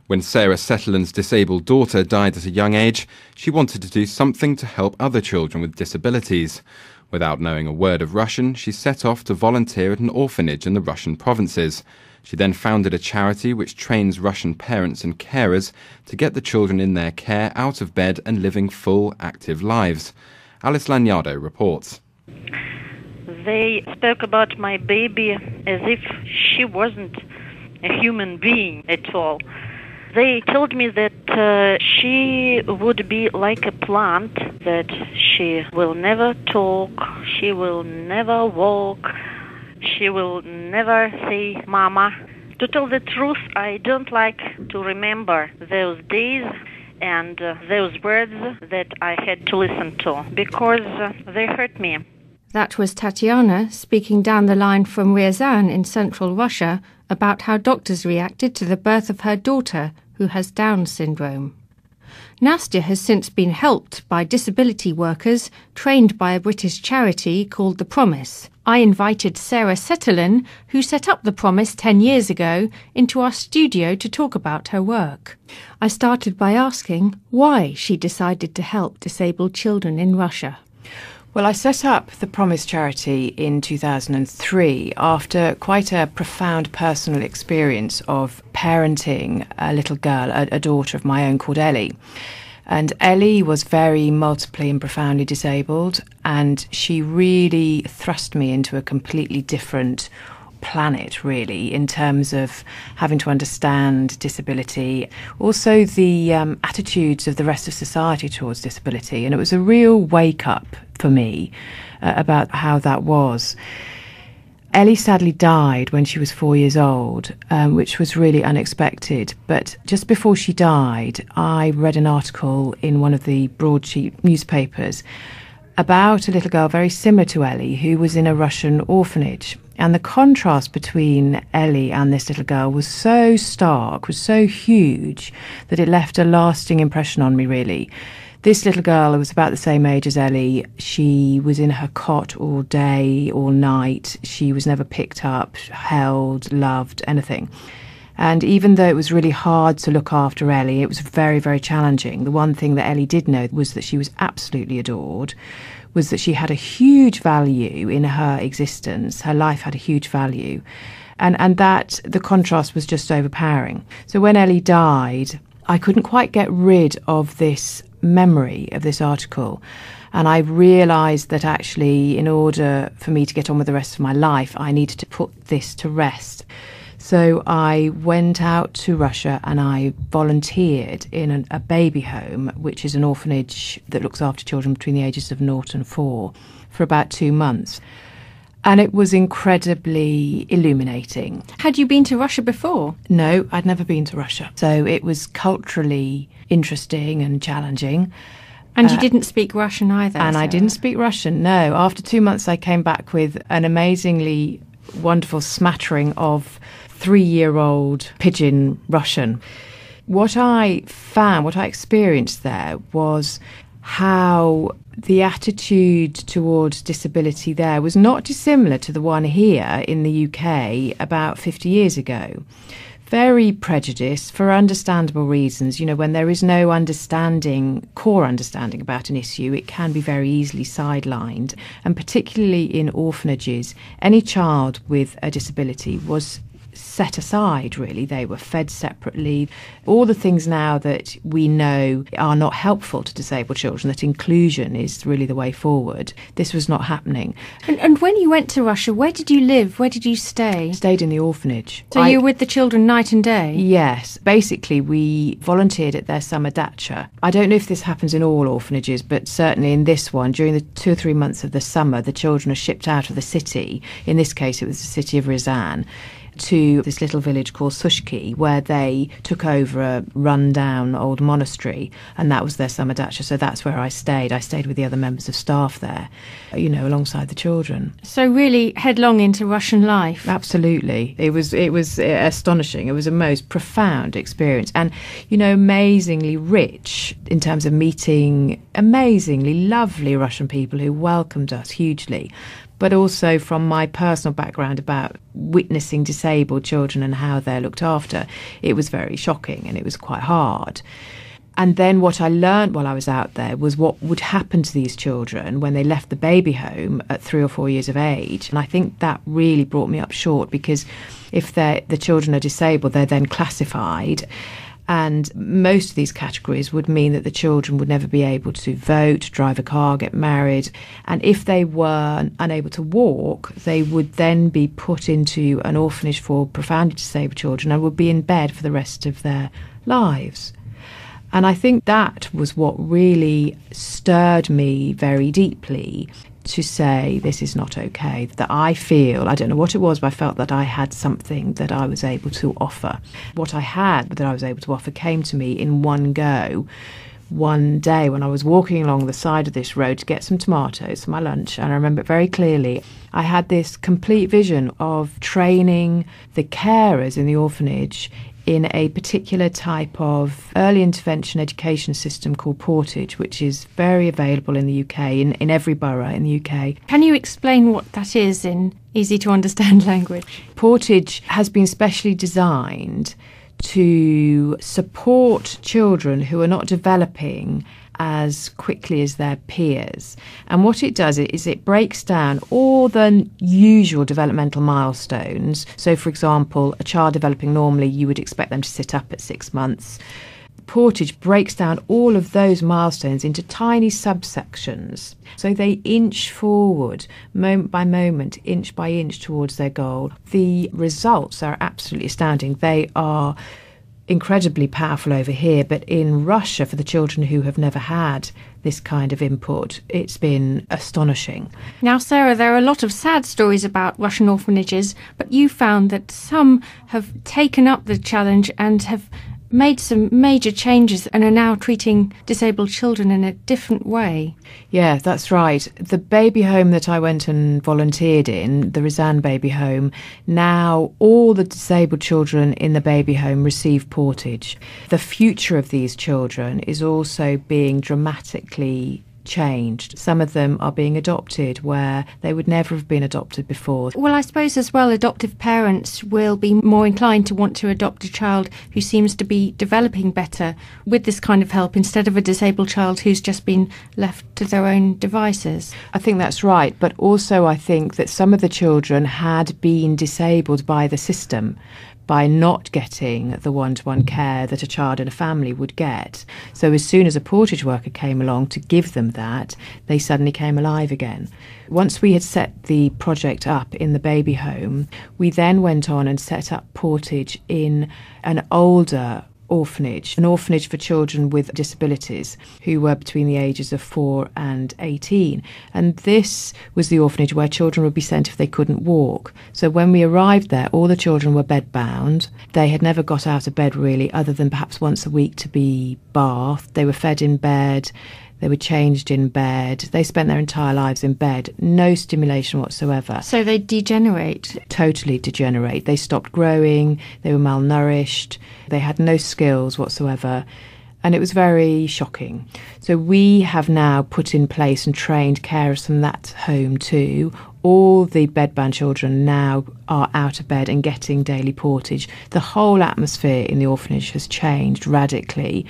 When Sarah Settlin's disabled daughter died at a young age, she wanted to do something to help other children with disabilities. Without knowing a word of Russian, she set off to volunteer at an orphanage in the Russian provinces. She then founded a charity which trains Russian parents and carers to get the children in their care out of bed and living full, active lives. Alice Lanyardo reports. They spoke about my baby as if she wasn't a human being at all. They told me that she would be like a plant, that she will never talk, she will never walk, she will never say mama. To tell the truth, I don't like to remember those days and those words that I had to listen to, because they hurt me. That was Tatiana speaking down the line from Ryazan in central Russia about how doctors reacted to the birth of her daughter, who has Down syndrome. Nastya has since been helped by disability workers trained by a British charity called The Promise. I invited Sarah Settlin, who set up The Promise 10 years ago, into our studio to talk about her work. I started by asking why she decided to help disabled children in Russia. Well, I set up the Promise charity in 2003 after quite a profound personal experience of parenting a little girl, a daughter of my own called Ellie. And Ellie was very multiply and profoundly disabled, and she really thrust me into a completely different planet, really, in terms of having to understand disability, also the attitudes of the rest of society towards disability. And it was a real wake-up for me about how that was. Ellie sadly died when she was 4 years old, which was really unexpected. But just before she died, I read an article in one of the broadsheet newspapers about a little girl very similar to Ellie who was in a Russian orphanage. And the contrast between Ellie and this little girl was so stark, was so huge, that it left a lasting impression on me, really. This little girl was about the same age as Ellie. She was in her cot all day, all night. She was never picked up, held, loved, anything. And even though it was really hard to look after Ellie, it was very, very challenging. The one thing that Ellie did know was that she was absolutely adored, was that she had a huge value in her existence. Her life had a huge value. And that the contrast was just overpowering. So when Ellie died, I couldn't quite get rid of this memory of this article. And I realised that actually, in order for me to get on with the rest of my life, I needed to put this to rest. So I went out to Russia and I volunteered in a baby home, which is an orphanage that looks after children between the ages of 0 and 4, for about 2 months. And it was incredibly illuminating. Had you been to Russia before? No, I'd never been to Russia. So it was culturally interesting and challenging. And you didn't speak Russian either? And I didn't speak Russian, no. After 2 months, I came back with an amazingly wonderful smattering of 3-year-old pidgin Russian. What I found, what I experienced there was how the attitude towards disability there was not dissimilar to the one here in the UK about 50 years ago. Very prejudiced for understandable reasons. You know, when there is no understanding, core understanding about an issue, it can be very easily sidelined. And particularly in orphanages, any child with a disability was set aside, really. They were fed separately. All the things now that we know are not helpful to disabled children, that inclusion is really the way forward. This was not happening. And when you went to Russia, where did you live? Where did you stay? Stayed in the orphanage. So you were with the children night and day? Yes. Basically, we volunteered at their summer dacha. I don't know if this happens in all orphanages, but certainly in this one, during the 2 or 3 months of the summer, the children are shipped out of the city. In this case, it was the city of Ryazan, to this little village called Sushki, where they took over a run-down old monastery, and that was their summer dacha. So that's where I stayed. I stayed with the other members of staff there, you know, alongside the children. So really headlong into Russian life. Absolutely. It was astonishing. It was a most profound experience, and, you know, amazingly rich in terms of meeting amazingly lovely Russian people who welcomed us hugely. but also from my personal background about witnessing disabled children and how they're looked after, it was very shocking and it was quite hard. And then what I learned while I was out there was what would happen to these children when they left the baby home at 3 or 4 years of age. And I think that really brought me up short, because if the children are disabled, they're then classified. And most of these categories would mean that the children would never be able to vote, drive a car, get married. And if they were unable to walk, they would then be put into an orphanage for profoundly disabled children and would be in bed for the rest of their lives. And I think that was what really stirred me very deeply, to say this is not okay, that I feel, I don't know what it was, but I felt that I had something that I was able to offer. What I had that I was able to offer came to me in one go. One day when I was walking along the side of this road to get some tomatoes for my lunch, and I remember it very clearly, I had this complete vision of training the carers in the orphanage in a particular type of early intervention education system called Portage, which is very available in the UK, in every borough in the UK. Can you explain what that is in easy to understand language? Portage has been specially designed to support children who are not developing as quickly as their peers. And what it does is it breaks down all the usual developmental milestones. So, for example, a child developing normally, you would expect them to sit up at 6 months. Portage breaks down all of those milestones into tiny subsections. So they inch forward, moment by moment, inch by inch towards their goal. The results are absolutely astounding. They are incredibly powerful over here, but in Russia, for the children who have never had this kind of input, it's been astonishing. Now, Sarah, there are a lot of sad stories about Russian orphanages, but you found that some have taken up the challenge and have made some major changes and are now treating disabled children in a different way. Yeah, that's right. The baby home that I went and volunteered in, the Rizan baby home, now all the disabled children in the baby home receive Portage. The future of these children is also being dramatically changed. Some of them are being adopted where they would never have been adopted before. Well, I suppose as well, adoptive parents will be more inclined to want to adopt a child who seems to be developing better with this kind of help, instead of a disabled child who's just been left to their own devices. I think that's right, but also I think that some of the children had been disabled by the system, by not getting the one-to-one care that a child in a family would get. So as soon as a Portage worker came along to give them that, they suddenly came alive again. Once we had set the project up in the baby home, we then went on and set up Portage in an older orphanage, an orphanage for children with disabilities who were between the ages of 4 and 18. And this was the orphanage where children would be sent if they couldn't walk. So when we arrived there, all the children were bedbound. They had never got out of bed really, other than perhaps once a week to be bathed. They were fed in bed. They were changed in bed. They spent their entire lives in bed. No stimulation whatsoever. So they degenerate? Totally degenerate. They stopped growing. They were malnourished. They had no skills whatsoever. And it was very shocking. So we have now put in place and trained carers from that home too. All the bedbound children now are out of bed and getting daily Portage. The whole atmosphere in the orphanage has changed radically.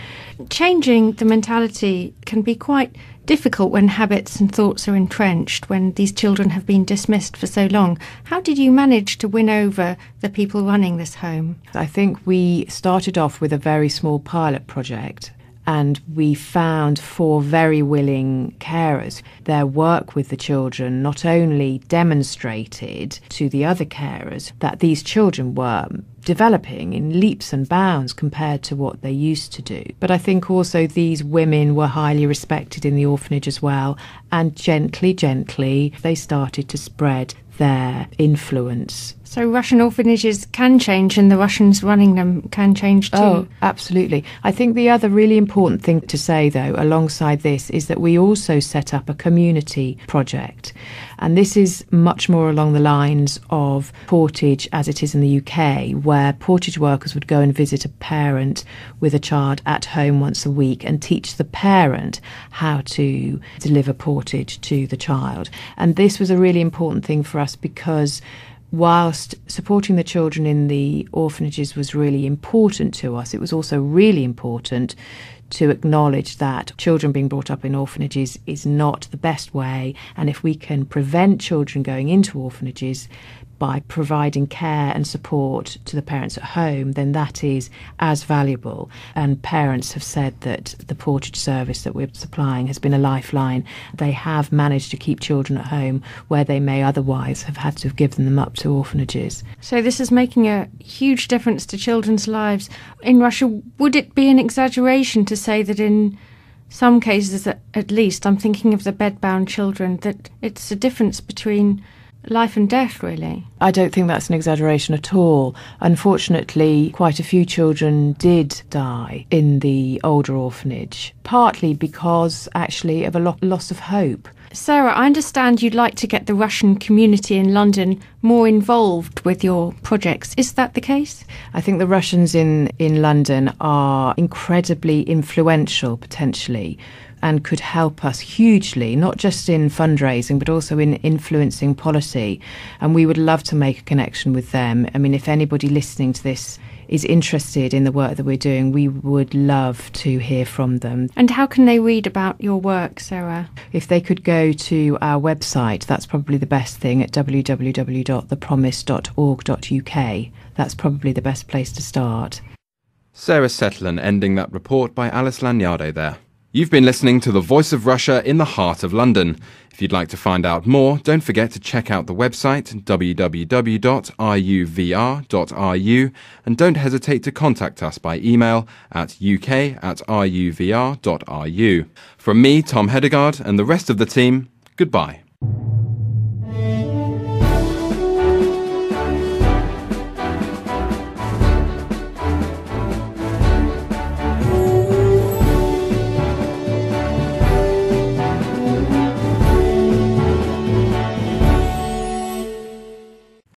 Changing the mentality can be quite difficult when habits and thoughts are entrenched, when these children have been dismissed for so long. How did you manage to win over the people running this home? I think we started off with a very small pilot project. And we found 4 very willing carers. Their work with the children not only demonstrated to the other carers that these children were developing in leaps and bounds compared to what they used to do, but I think also these women were highly respected in the orphanage as well, and gently they started to spread their influence So Russian orphanages can change and the Russians running them can change too? Oh, absolutely. I think the other really important thing to say, though, alongside this, is that we also set up a community project. And this is much more along the lines of Portage as it is in the UK, where Portage workers would go and visit a parent with a child at home once a week and teach the parent how to deliver Portage to the child. And this was a really important thing for us because whilst supporting the children in the orphanages was really important to us, it was also really important to acknowledge that children being brought up in orphanages is not the best way. And if we can prevent children going into orphanages by providing care and support to the parents at home, then that is as valuable. And parents have said that the Portage service that we're supplying has been a lifeline. They have managed to keep children at home where they may otherwise have had to have given them up to orphanages. So this is making a huge difference to children's lives. In Russia, would it be an exaggeration to say that in some cases, at least, I'm thinking of the bedbound children, that it's a difference between life and death, really? I don't think that's an exaggeration at all. Unfortunately, quite a few children did die in the older orphanage, partly because actually of a loss of hope. Sarah, I understand you'd like to get the Russian community in London more involved with your projects. Is that the case? I think the Russians in London are incredibly influential, potentially, and could help us hugely, not just in fundraising, but also in influencing policy. And we would love to make a connection with them. I mean, if anybody listening to this is interested in the work that we're doing, we would love to hear from them. And how can they read about your work, Sarah? If they could go to our website, that's probably the best thing, at www.thepromise.org.uk. That's probably the best place to start. Sarah Settler ending that report by Alice Lanyardo there. You've been listening to The Voice of Russia in the heart of London. If you'd like to find out more, don't forget to check out the website www.ruvr.ru and don't hesitate to contact us by email at uk@ruvr.ru. From me, Tom Hedegaard, and the rest of the team, goodbye.